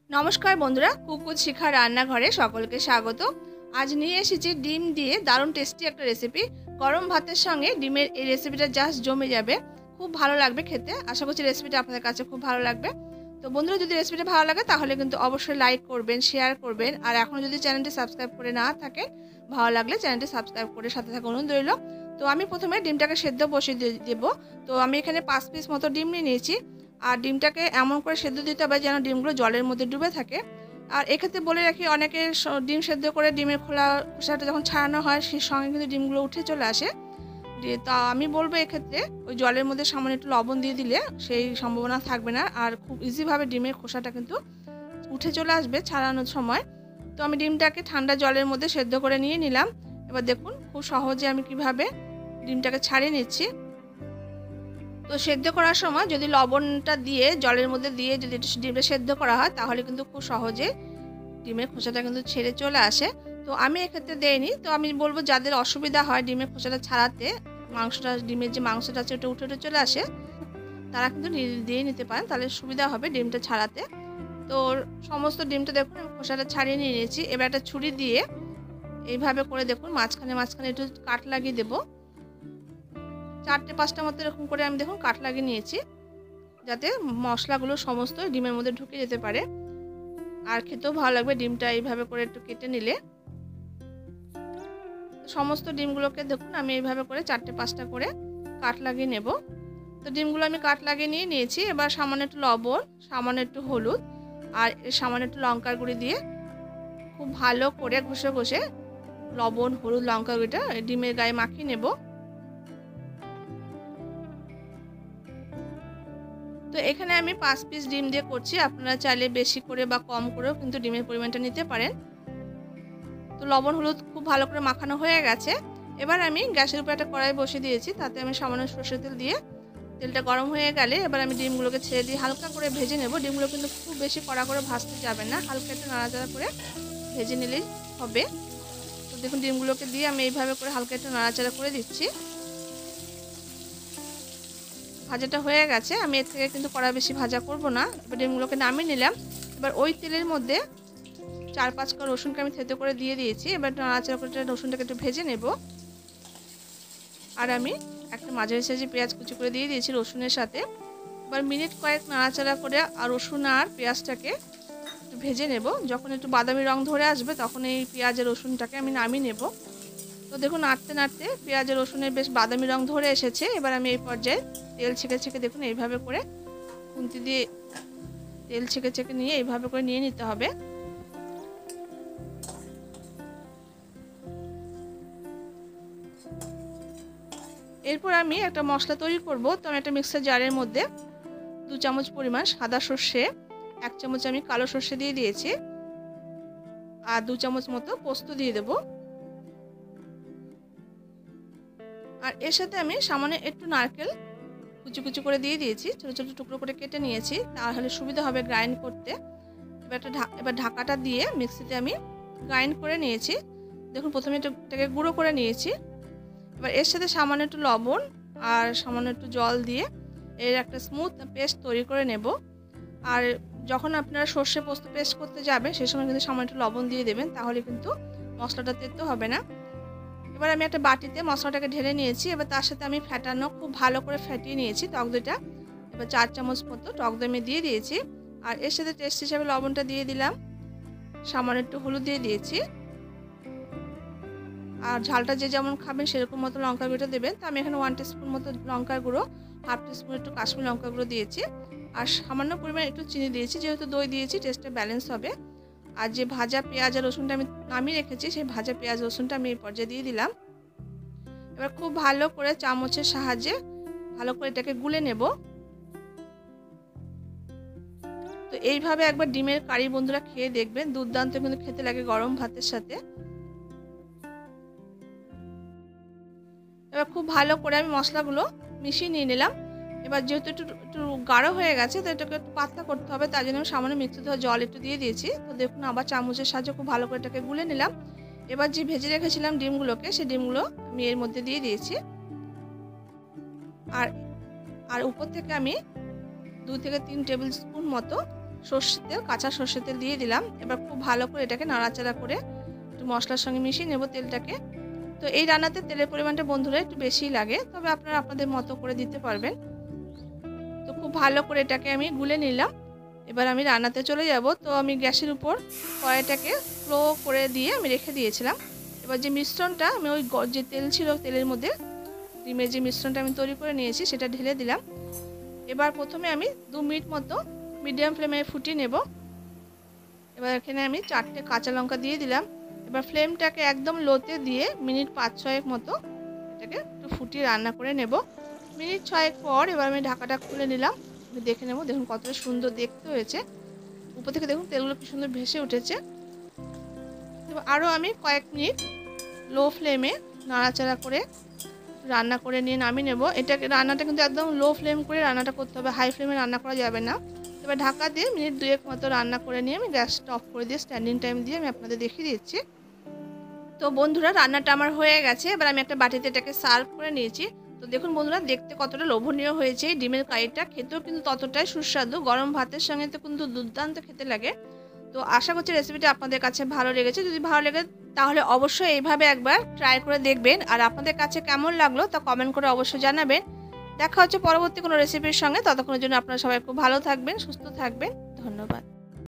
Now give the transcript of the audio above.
नमस्कार बंधुरा कुकुर शिखा रान्नाघरे सकलके स्वागत। आज निये एसेछि डिम दिए दारुण टेस्टी एक रेसिपि। गरम भातेर संगे डिमेर এই রেসিপিটা জাস্ট জমে যাবে, খুব ভালো লাগবে খেতে। আশা করছি রেসিপিটা আপনাদের কাছে খুব ভালো লাগবে। তো বন্ধুরা যদি রেসিপিটা ভালো লাগে তাহলে কিন্তু অবশ্যই লাইক করবেন, শেয়ার করবেন, আর এখনো যদি চ্যানেলটি সাবস্ক্রাইব করে না থাকেন ভালো লাগলে চ্যানেলটি সাবস্ক্রাইব করে সাথে থাকা অনুরোধ রইল। তো আমি প্রথমে ডিমটাকে সেদ্ধ বসিয়ে দেব। তো আমি এখানে 5 পিস মতো ডিম নিয়েছি। আর ডিমটাকে এমন করে সেদ্ধ দিতে হবে যেন ডিমগুলো জলের মধ্যে ডুবে থাকে। আর এক্ষেত্রে বলে রাখি, অনেকে ডিম সেদ্ধ করে ডিমের খোসাটা যখন ছাড়ানো হয় সেই সঙ্গে কিন্তু ডিমগুলো উঠে চলে আসে। তা আমি বলবো এক্ষেত্রে ওই জলের মধ্যে সামান্য একটু লবণ দিয়ে দিলে সেই সম্ভাবনা থাকবে না, আর খুব ইজিভাবে ডিমের খোসাটা কিন্তু উঠে চলে আসবে ছাড়ানোর সময়। তো আমি ডিমটাকে ঠান্ডা জলের মধ্যে সেদ্ধ করে নিয়ে নিলাম। এবার দেখুন খুব সহজে আমি কিভাবে ডিমটাকে ছাড়িয়ে নিচ্ছি। তো সেদ্ধ করার সময় যদি লবণটা দিয়ে জলের মধ্যে দিয়ে যদি ডিমটা সেদ্ধ করা হয় তাহলে কিন্তু খুব সহজে ডিমের খোসাটা কিন্তু ছেড়ে চলে আসে। তো আমি এক্ষেত্রে দেইনি। তো আমি বলবো যাদের অসুবিধা হয় ডিমের খোসাটা ছাড়াতে, মাংসটা ডিমের যে মাংসটা আছে ওটা উঠে চলে আসে, তারা কিন্তু দিয়ে নিতে পারেন, তাহলে সুবিধা হবে ডিমটা ছাড়াতে। তো সমস্ত ডিমটা দেখুন আমি খোসাটা ছাড়িয়ে নিয়ে নিয়েছি। এবার একটা ছুরি দিয়ে এইভাবে করে দেখুন মাঝখানে একটু কাট লাগিয়ে দেবো। 4-5টা মতো এরকম করে আমি দেখুন কাট লাগিয়ে নিয়েছি, যাতে মশলাগুলো সমস্ত ডিমের মধ্যে ঢুকে যেতে পারে আর খেতেও ভালো লাগবে। ডিমটা এইভাবে করে একটু কেটে নিলে সমস্ত ডিমগুলোকে দেখুন আমি এইভাবে করে 4-5টা করে কাট লাগিয়ে নেব। তো ডিমগুলো আমি কাট লাগিয়ে নিয়েছি। এবার সামান্য একটু লবণ, সামান্য একটু হলুদ আর সামান্য একটু লঙ্কার গুঁড়ি দিয়ে খুব ভালো করে ঘষে লবণ, হলুদ, লঙ্কার গুঁড়িটা ডিমের গায়ে মাখিয়ে নেব। তো এখানে আমি 5 পিস ডিম দিয়ে করছি, আপনারা চাইলে বেশি করে বা কম করেও কিন্তু ডিমের পরিমাণটা নিতে পারেন। তো লবণ হলুদ খুব ভালো করে মাখানো হয়ে গেছে। এবার আমি গ্যাসের উপরে একটা কড়াই বসিয়ে দিয়েছি, তাতে আমি সামান্য সরষের তেল দিয়ে তেলটা গরম হয়ে গেলে এবার আমি ডিমগুলোকে ছেড়ে দিয়ে হালকা করে ভেজে নেব। ডিমগুলো কিন্তু খুব বেশি কড়া করে ভাজতে যাবে না, হালকা একটু নাড়াচাড়া করে ভেজে নিলেই হবে। তো দেখুন ডিমগুলোকে দিয়ে আমি এইভাবে করে হালকা একটু নাড়াচাড়া করে দিচ্ছি। ভাজাটা হয়ে গেছে, আমি এর থেকে কিন্তু কড়া বেশি ভাজা করব না। এবার ডিমগুলোকে নামিয়ে নিলাম। এবার ওই তেলের মধ্যে 4-5 কোয়া রসুনকে আমি থেতো করে দিয়ে দিয়েছি। এবার নাড়াচাড়া করে রসুনটাকে একটু ভেজে নেব। আর আমি একটা মাঝারি সাইজের পেঁয়াজ কুচি করে দিয়ে দিয়েছি রসুনের সাথে। এবার মিনিট কয়েক নাড়াচাড়া করে আর রসুন আর পেঁয়াজটাকে একটু ভেজে নেব। যখন একটু বাদামি রং ধরে আসবে তখন এই পেঁয়াজ আর রসুনটাকে আমি নামিয়ে নেব। তো দেখুন নাড়তে পেঁয়াজ আর রসুনের বেশ বাদামি রং ধরে এসেছে। এবার আমি এই পর্যায়ে তেল ছেঁকে দেখুন এইভাবে করে খুন্তি দিয়ে তেল ছেঁকে নিয়ে এইভাবে করে নিয়ে নিতে হবে। এরপর আমি একটা মশলা তৈরি করব। তো আমি একটা মিক্সার জারের মধ্যে 2 চামচ পরিমাণ সাদা সর্ষে, 1 চামচ আমি কালো সর্ষে দিয়ে দিয়েছি, আর 2 চামচ মতো পোস্ত দিয়ে দেব। আর এর সাথে আমি সামান্য একটু নারকেল কুচি করে দিয়ে দিয়েছি, ছোট ছোট টুকরো করে কেটে নিয়েছি, তাহলে সুবিধা হবে গ্রাইন্ড করতে। এবার ঢাকাটা দিয়ে মিক্সিতে আমি গ্রাইন্ড করে নিয়েছি। দেখুন প্রথমে এটাকে গুঁড়ো করে নিয়েছি। এবার এর সাথে সামান্য একটু লবণ আর সামান্য একটু জল দিয়ে এর একটা স্মুথ পেস্ট তৈরি করে নেব। আর যখন আপনারা সর্ষে পোস্ত পেস্ট করতে যাবেন সেই সময় কিন্তু সামান্য একটু লবণ দিয়ে দেবেন, তাহলে কিন্তু মশলাটা তেতো হবে না। এবার আমি একটা বাটিতে মশলাটাকে ঢেলে নিয়েছি। এবার তার সাথে আমি খুব ভালো করে ফেটিয়ে নিয়েছি টক দইটা। এবার 4 চামচ মতো টক দই আমি দিয়ে দিয়েছি। আর এর সাথে টেস্ট হিসাবে লবণটা দিয়ে দিলাম, সামান্য একটু হলুদ দিয়ে দিয়েছি। আর ঝালটা যে যেমন খাবেন সেরকম মতো লঙ্কার গুঁড়োটা দেবেন। তো আমি এখানে 1 টিস্পুন মতো লঙ্কার গুঁড়ো, 1/2 টিস্পুন একটু কাশ্মীরি লঙ্কা গুঁড়ো দিয়েছি, আর সামান্য পরিমাণ একটু চিনি দিয়েছি, যেহেতু দই দিয়েছি টেস্টটা ব্যালেন্স হবে। আর যে ভাজা পেঁয়াজ আর রসুনটা আমি নামিয়ে রেখেছি সেই ভাজা পেঁয়াজ রসুনটা আমি এই পর্যায়ে দিয়ে দিলাম। এবার খুব ভালো করে চামচের সাহায্যে ভালো করে এটাকে গুলে নেব। তো এইভাবে একবার ডিমের কারি বন্ধুরা খেয়ে দেখবেন, দুর্দান্ত কিন্তু খেতে লাগে গরম ভাতের সাথে। এবার খুব ভালো করে আমি মশলাগুলো মিশিয়ে নিয়ে নিলাম। এবার যেহেতু একটু গাঢ় হয়ে গেছে তো এটাকে একটু পাতলা করতে হবে, তার জন্য সামান্য মিক্সি ধোয়া জল একটু দিয়ে দিয়েছি। তো দেখুন আবার চামচের সাহায্যে খুব ভালো করে এটাকে গুলে নিলাম। এবার যে ভেজে রেখেছিলাম ডিমগুলোকে সেই ডিমগুলো আমি এর মধ্যে দিয়ে দিয়েছি। আর উপর থেকে আমি 2 থেকে 3 টেবিল স্পুন মতো সর্ষের তেল, কাঁচা সর্ষের তেল দিয়ে দিলাম। এবার খুব ভালো করে এটাকে নাড়াচাড়া করে একটু মশলার সঙ্গে মিশিয়ে নেব তেলটাকে। তো এই রান্নাতে তেলের পরিমাণটা বন্ধুরা একটু বেশিই লাগে, তবে আপনারা আপনাদের মতো করে দিতে পারবেন। তো খুব ভালো করে এটাকে আমি গুলে নিলাম। এবার আমি রান্নাতে চলে যাব। তো আমি গ্যাসের উপর কড়াইটাকে স্লো করে দিয়ে আমি রেখে দিয়েছিলাম। এবার যে মিশ্রণটা আমি ওই যে তেল ছিল, তেলের মধ্যে ডিমের যে মিশ্রণটা আমি তৈরি করে নিয়েছি সেটা ঢেলে দিলাম। এবার প্রথমে আমি 2 মিনিট মতো মিডিয়াম ফ্লেমে ফুটিয়ে নেব। এবার এখানে আমি 4টে কাঁচা লঙ্কা দিয়ে দিলাম। এবার ফ্লেমটাকে একদম লোতে দিয়ে মিনিট 5-6 মতো এটাকে একটু ফুটিয়ে রান্না করে নেব। মিনিট 6 পর এবার আমি ঢাকাটা খুলে নিলাম। আমি দেখে নেব, দেখুন কতটা সুন্দর দেখতে হয়েছে। উপর থেকে দেখুন তেলগুলো কি সুন্দর ভেসে উঠেছে। এবার আরও আমি কয়েক মিনিট লো ফ্লেমে নাড়াচাড়া করে রান্না করে নিয়ে নামিয়ে নেব। এটাকে রান্নাটা কিন্তু একদম লো ফ্লেম করে রান্নাটা করতে হবে, হাই ফ্লেমে রান্না করা যাবে না। এবার ঢাকা দিয়ে মিনিট 2 মতো রান্না করে নিয়ে আমি গ্যাসটা অফ করে দিয়ে স্ট্যান্ডিং টাইম দিয়ে আমি আপনাদের দেখিয়ে দিচ্ছি। তো বন্ধুরা রান্নাটা আমার হয়ে গেছে। এবার আমি একটা বাটিতে এটাকে সার্ভ করে নিয়েছি। তো দেখুন বন্ধুরা দেখতে কতটা লোভনীয় হয়েছে। ডিমের কারিটা খেতেও কিন্তু ততটাই সুস্বাদু, গরম ভাতের সঙ্গে তো কিন্তু দুর্দান্ত খেতে লাগে। তো আশা করছি রেসিপিটা আপনাদের কাছে ভালো লেগেছে। যদি ভালো লেগে তাহলে অবশ্যই এইভাবে একবার ট্রাই করে দেখবেন। আর আপনাদের কাছে কেমন লাগলো তা কমেন্ট করে অবশ্যই জানাবেন। দেখা হচ্ছে পরবর্তী কোনো রেসিপির সঙ্গে। ততক্ষণের জন্য আপনারা সবাই খুব ভালো থাকবেন, সুস্থ থাকবেন। ধন্যবাদ।